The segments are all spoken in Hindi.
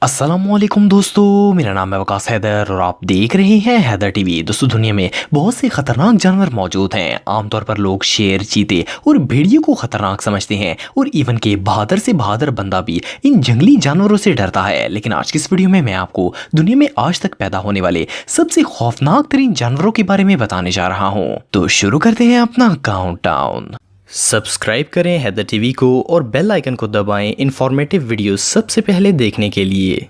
अस्सलामुअलैकुम दोस्तों, मेरा नाम है वकास हैदर और आप देख रहे हैं हैदर टीवी। दोस्तों, दुनिया में बहुत से खतरनाक जानवर मौजूद हैं। आमतौर पर लोग शेर, चीते और भेड़ियों को खतरनाक समझते हैं और इवन के बहादुर से बहादुर बंदा भी इन जंगली जानवरों से डरता है। लेकिन आज की इस वीडियो में मैं आपको दुनिया में आज तक पैदा होने वाले सबसे खौफनाक तरीन जानवरों के बारे में बताने जा रहा हूँ। तो शुरू करते हैं अपना काउंटडाउन। सब्सक्राइब करें हैदर टीवी को और बेल आइकन को दबाएं इंफॉर्मेटिव वीडियो सबसे पहले देखने के लिए।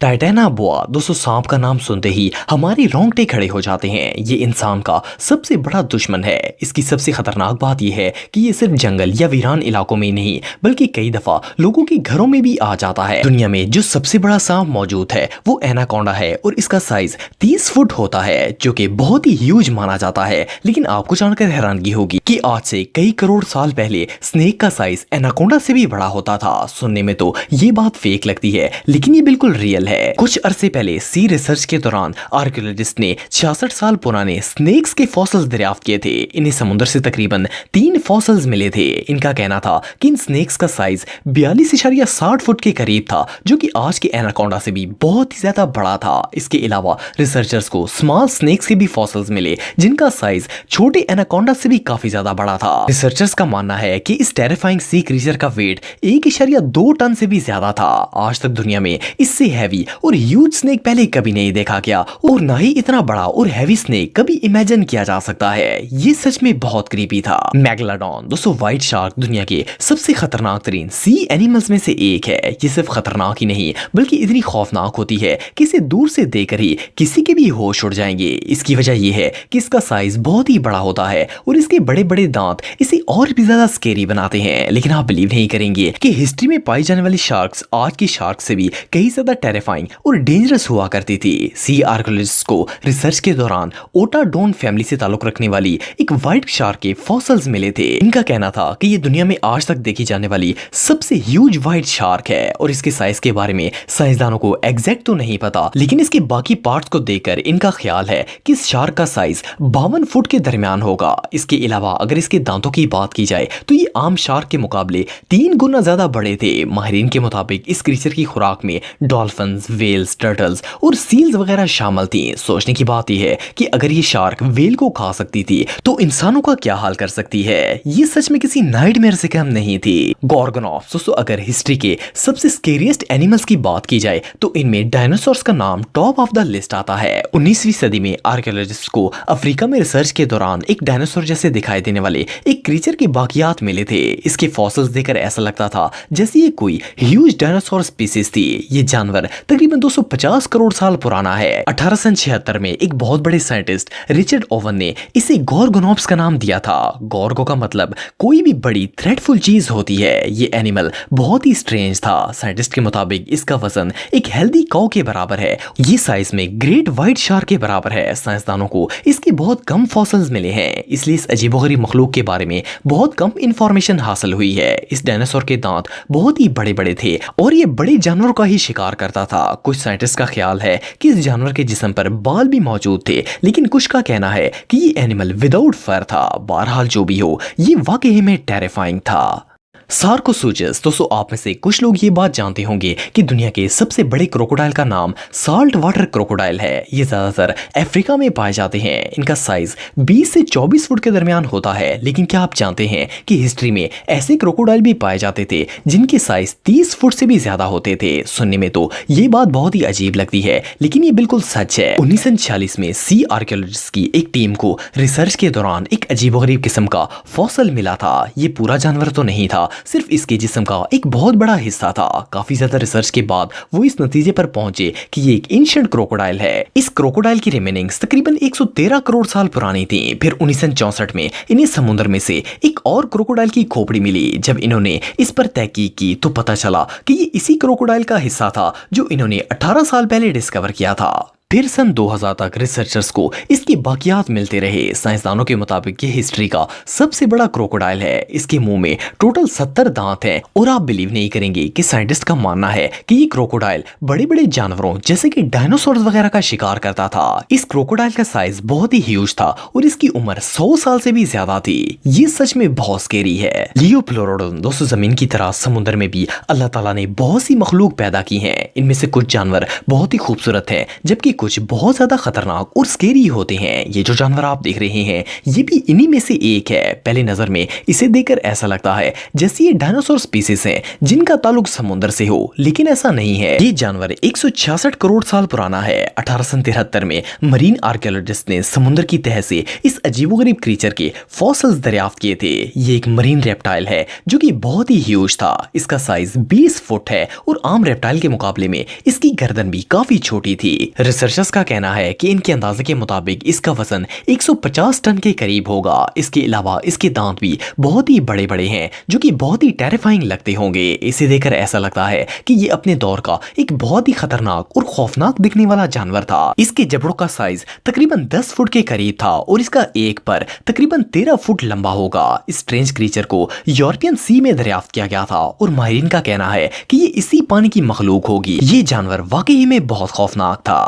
टाइटेना बोआ। दोस्तों, सांप का नाम सुनते ही हमारे रोंगटे खड़े हो जाते हैं। ये इंसान का सबसे बड़ा दुश्मन है। इसकी सबसे खतरनाक बात यह है कि ये सिर्फ जंगल या वीरान इलाकों में नहीं बल्कि कई दफा लोगों के घरों में भी आ जाता है। दुनिया में जो सबसे बड़ा सांप मौजूद है वो एनाकोंडा है और इसका साइज 30 फुट होता है, जो कि बहुत ही ह्यूज माना जाता है। लेकिन आपको जानकर हैरानगी होगी कि आज से कई करोड़ साल पहले स्नेक का साइज एनाकोंडा से भी बड़ा होता था। सुनने में तो ये बात फेक लगती है, लेकिन ये बिल्कुल रियल है। कुछ अरसे पहले सी रिसर्च के दौरान आर्कियोलॉजिस्ट ने 66 साल पुराने स्नेक्स के फॉसिल्स दरियाफ्त किए थे। इन्हें समुद्र से तकरीबन 3 फॉसिल्स मिले थे। इनका कहना था कि इन स्नेक्स का साइज 42.60 फुट के करीब था, जो कि आज के एनाकोंडा से भी बहुत ही ज्यादा बड़ा था। इसके अलावा रिसर्चर्स को स्मॉल स्नेक्स के भी फॉसिल्स मिले, जिनका साइज छोटे एनाकोंडा से भी काफी ज्यादा बड़ा था। रिसर्चर्स का मानना है कि इस टेरिफाइंग सी क्रीचर का वेट 1.2 टन से भी ज्यादा था। आज तक दुनिया में इससे हैवी और ह्यूज स्नेक पहले कभी नहीं देखा गया और ना ही इतना बड़ा और हैवी स्नेक कभी इमेजिन किया जा सकता है। ये सच में बहुत क्रीपी था। मेगलाडॉन। दोस्तों, व्हाइट शार्क दुनिया के सबसे खतरनाक तरीन सी एनिमल्स में से एक है। ये सिर्फ खतरनाक ही नहीं बल्कि इतनी खौफनाक होती है कि इसे दूर से देखकर ही किसी के भी होश उड़ जाएंगे। इसकी वजह यह है कि इसका साइज बहुत ही बड़ा होता है और इसके बड़े बड़े दांत इसे और भी ज्यादा स्केरी बनाते हैं। लेकिन आप बिलीव नहीं करेंगे कि हिस्ट्री में पाई जाने वाली शार्क्स आज की शार्क से भी कई ज्यादा टेरिफाइंग और डेंजरस हुआ करती थी। सी आर्कियोलॉजिस्ट को रिसर्च के दौरान ओटाडोन फैमिली से ताल्लुक रखने वाली एक व्हाइट शार्क के फॉसिल्स मिले थे। इनका कहना था कि ये दुनिया में आज तक देखी जाने वाली सबसे ह्यूज व्हाइट शार्क है और इसके साइज के बारे में साइंसदानों को एग्जैक्ट तो नहीं पता, लेकिन इसके बाकी पार्ट्स को देखकर इनका ख्याल है कि इस शार्क का साइज 52 फुट के दरमियान होगा। इसके अलावा अगर इसके दांतों की बात की जाए तो ये आम शार्क के मुकाबले 3 गुना ज्यादा बड़े थे। माहिरीन के मुताबिक इस क्रीचर की खुराक में डॉल्फिन्स, वेल्स, टर्टल्स और सील्स वगैरह शामिल थी। सोचने की बात यह है कि अगर ये शार्क वेल को खा सकती थी तो इंसानों का क्या हाल कर सकती है। ये सच में किसी नाइटमेयर से कम नहीं थी। गॉर्गोनॉप्स। दोस्तों, अगर हिस्ट्री के सबसे स्केरियस्ट एनिमल्स की बात की जाए तो इनमें डायनासोर्स का नाम टॉप ऑफ द लिस्ट आता है। 19वीं सदी में आर्कियोलॉजिस्ट को अफ्रीका में रिसर्च के दौरान एक डायनासोर जैसे दिखाई देने वाले एक क्रीचर के बाकियात मिले थे। इसके फॉसिल्स देखकर ऐसा लगता था जैसे ये कोई ह्यूज डायनासोर स्पीसीज थी। ये जानवर तकरीबन 250 करोड़ साल पुराना है। 1876 में एक बहुत बड़े साइंटिस्ट रिचर्ड ओवन ने इसे गॉर्गोनॉप्स का नाम दिया था। गॉर्गो का मतलब कोई भी बड़ी थ्रेटफुल चीज होती है। ये एनिमल बहुत ही स्ट्रेंज था। साइंटिस्ट के मुताबिक इसका वजन एक हेल्दी काऊ के बराबर है। ये साइज में ग्रेट व्हाइट शार्क के बराबर है। साइंसदानों को इसके बहुत कम फॉसिल्स मिले हैं, इसलिए इस अजीबोगरीब मखलूक के बारे में बहुत कम इंफॉर्मेशन हासिल हुई है। इस डायनासोर के दांत बहुत ही बड़े बड़े थे और ये बड़े जानवरों का ही शिकार करता था। कुछ साइंटिस्ट का ख्याल है कि इस जानवर के जिस्म पर बाल भी मौजूद थे, लेकिन कुछ का कहना है कि ये एनिमल विदाउट फर था। बहरहाल जो भी हो, ये वाकई में टेरिफाइंग था। सार्कोसुचस। दोस्तों, आप में से कुछ लोग ये बात जानते होंगे कि दुनिया के सबसे बड़े क्रोकोडाइल का नाम साल्ट वाटर क्रोकोडाइल है। ये ज्यादातर अफ्रीका में पाए जाते हैं। इनका साइज 20 से 24 फुट के दरमियान होता है। लेकिन क्या आप जानते हैं कि हिस्ट्री में ऐसे क्रोकोडाइल भी पाए जाते थे जिनके साइज 30 फुट से भी ज्यादा होते थे। सुनने में तो ये बात बहुत ही अजीब लगती है, लेकिन ये बिल्कुल सच है। 1946 में सी आर्कियोलॉजिस्ट की एक टीम को रिसर्च के दौरान एक अजीबोगरीब किस्म का फॉसिल मिला था। ये पूरा जानवर तो नहीं था, सिर्फ इसके जिस्म का एक बहुत बड़ा हिस्सा था। काफी ज्यादा रिसर्च के बाद वो इस नतीजे पर पहुंचे कि ये एक एंशिएंट क्रोकोडाइल है। इस क्रोकोडाइल की रिमेनिंग्स तकरीबन 113 करोड़ साल पुरानी थी। फिर 1964 में इन्हें समुद्र में से एक और क्रोकोडाइल की खोपड़ी मिली। जब इन्होंने इस पर तहकीक की तो पता चला कि ये इसी क्रोकोडाइल का हिस्सा था जो इन्होंने 18 साल पहले डिस्कवर किया था। फिर सन 2000 तक रिसर्चर्स को इसके बाकियात मिलते रहे। साइंसदानों के मुताबिक ये हिस्ट्री का सबसे बड़ा क्रोकोडाइल है। इसके मुंह में टोटल 70 दांत हैं और आप बिलीव नहीं करेंगे कि साइंटिस्ट का मानना है कि ये क्रोकोडाइल बड़े बड़े जानवरों जैसे कि डायनासोर वगैरह का शिकार करता था। इस क्रोकोडाइल का साइज बहुत ही ह्यूज था और इसकी उम्र 100 साल से भी ज्यादा थी। ये सच में बहुत स्केरी है। लियोप्लोरोडोन दोस्तों जमीन की तरह समुद्र में भी अल्लाह ताला ने बहुत सी मखलूक पैदा की हैं। इनमें से कुछ जानवर बहुत ही खूबसूरत हैं जबकि कुछ बहुत ज्यादा खतरनाक और स्केरी होते हैं। ये जो जानवर आप देख रहे हैं ये भी इन्हीं में से एक है। पहले नजर में इसे देखकर ऐसा लगता है जैसे ये डायनासोर स्पीसीज हैं जिनका ताल्लुक समुद्र से हो, लेकिन ऐसा नहीं है। ये जानवर 166 करोड़ साल पुराना है। 1873 में मरीन आर्कियोलॉजिस्ट ने समुद्र की तह से इस अजीबोगरीब क्रीचर के फॉसिल्स दरियाफ्त किए थे। ये एक मरीन रेप्टाइल है जो कि बहुत ही ह्यूज था। इसका साइज 20 फुट है और आम रेप्टाइल के मुकाबले में इसकी गर्दन भी काफी छोटी थी। रिसर्चर्स का कहना है कि इनके अंदाजे के मुताबिक इसका वजन 150 टन के करीब होगा। इसके अलावा इसके दांत भी बहुत ही बड़े बड़े हैं जो कि बहुत ही टेरिफाइंग लगते होंगे। इसे देखकर ऐसा लगता है कि ये अपने दौर का एक बहुत ही खतरनाक और खौफनाक दिखने वाला जानवर था। इसके जबड़ों का साइज तकरीबन 10 फुट के करीब था और इसका एक पर तकरीबन 13 फुट लंबा होगा। इस स्ट्रेंज क्रीचर को यूरोपियन सी में दरियाफ्त किया गया था और माहिरीन का कहना है कि ये इसी पानी की मखलूक होगी। ये जानवर वाकई में बहुत खौफनाक था।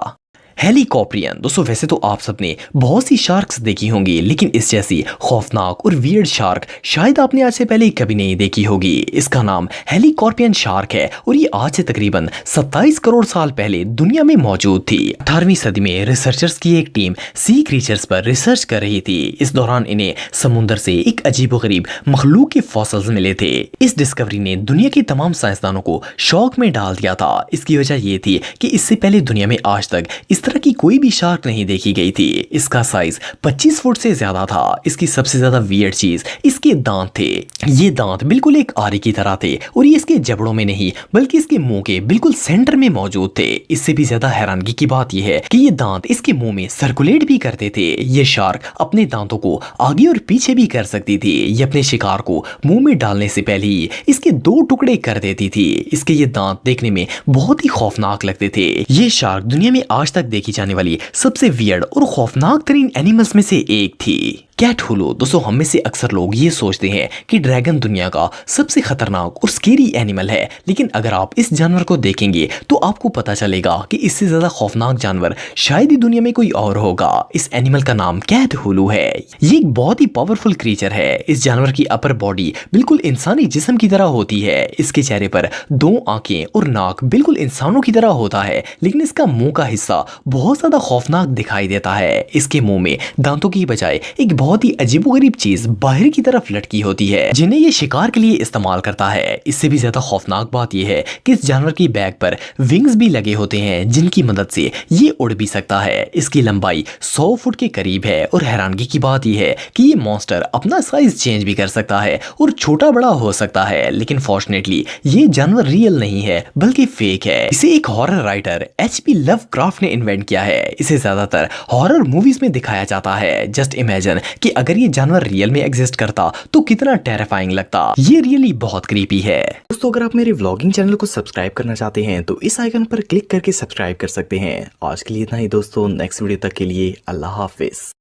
हेलीकॉप्टरियन दोस्तों वैसे तो आप सबने बहुत सी शार्क्स देखी होंगी, लेकिन इस जैसी खौफनाक और वियर्ड शार्क शायद आपने आज से पहले कभी नहीं देखी होगी। इसका नाम हेलीकॉप्टरियन शार्क है और ये आज से तकरीबन 27 करोड़ साल पहले दुनिया में मौजूद थी। 18वीं सदी में रिसर्चर्स की एक टीम सी क्रीचर्स पर रिसर्च कर रही थी। इस दौरान इन्हें समुद्र से एक अजीबोगरीब मखलूक के फॉसिल्स मिले थे। इस डिस्कवरी ने दुनिया के तमाम साइंसदानों को शौक में डाल दिया था। इसकी वजह ये थी कि इससे पहले दुनिया में आज तक इस तरह की कोई भी शार्क नहीं देखी गई थी। इसका साइज 25 फुट से ज्यादा था। इसकी सबसे ज्यादा वियर्ड चीज इसके दांत थे। ये दांत बिल्कुल एक आरी की तरह थे और ये इसके जबड़ों में नहीं बल्कि इसके मुंह के बिल्कुल सेंटर में मौजूद थे। इससे भी ज्यादा हैरानगी की बात यह है कि ये दांत इसके मुंह में सर्कुलेट भी करते थे। ये शार्क अपने दांतों को आगे और पीछे भी कर सकती थी। ये अपने शिकार को मुंह में डालने से पहले ही इसके 2 टुकड़े कर देती थी। इसके ये दांत देखने में बहुत ही खौफनाक लगते थे। ये शार्क दुनिया में आज तक देखी जाने वाली सबसे वियर्ड और खौफनाक तरीन एनिमल्स में से एक थी। कैटहुलू दोस्तों हम में से अक्सर लोग ये सोचते हैं कि ड्रैगन दुनिया का सबसे खतरनाक और स्केरी एनिमल है, लेकिन अगर आप इस जानवर को देखेंगे तो आपको पता चलेगा कि इससे ज्यादा खौफनाक जानवर शायद ही दुनिया में कोई और होगा। इस एनिमल का नाम कैटहुलू है। ये एक बहुत ही पावरफुल क्रीचर है। इस जानवर की अपर बॉडी बिल्कुल इंसानी जिस्म की तरह होती है। इसके चेहरे पर 2 आंखें और नाक बिल्कुल इंसानों की तरह होता है, लेकिन इसका मुंह का हिस्सा बहुत ज्यादा खौफनाक दिखाई देता है। इसके मुंह में दांतों की बजाय एक बहुत ही अजीबोगरीब चीज बाहर की तरफ लटकी होती है जिन्हें ये शिकार के लिए इस्तेमाल करता है। इससे भी ज्यादा खौफनाक बात यह है कि इस जानवर की बैक पर विंग्स भी लगे होते हैं जिनकी मदद से ये उड़ भी सकता है। इसकी लंबाई 100 फुट के करीब है और हैरानगी की बात यह है कि ये मॉन्स्टर अपना साइज चेंज भी कर सकता है और छोटा बड़ा हो सकता है, लेकिन फॉर्चुनेटली ये जानवर रियल नहीं है बल्कि फेक है। इसे एक हॉरर राइटर HP लवक्राफ्ट ने इन्वेंट किया है। इसे ज्यादातर हॉरर मूवीज में दिखाया जाता है। जस्ट इमेजिन कि अगर ये जानवर रियल में एग्जिस्ट करता तो कितना टेरिफाइंग लगता। ये रियली बहुत क्रीपी है। दोस्तों अगर आप मेरे व्लॉगिंग चैनल को सब्सक्राइब करना चाहते हैं तो इस आइकन पर क्लिक करके सब्सक्राइब कर सकते हैं। आज के लिए इतना ही दोस्तों, नेक्स्ट वीडियो तक के लिए अल्लाह हाफिज।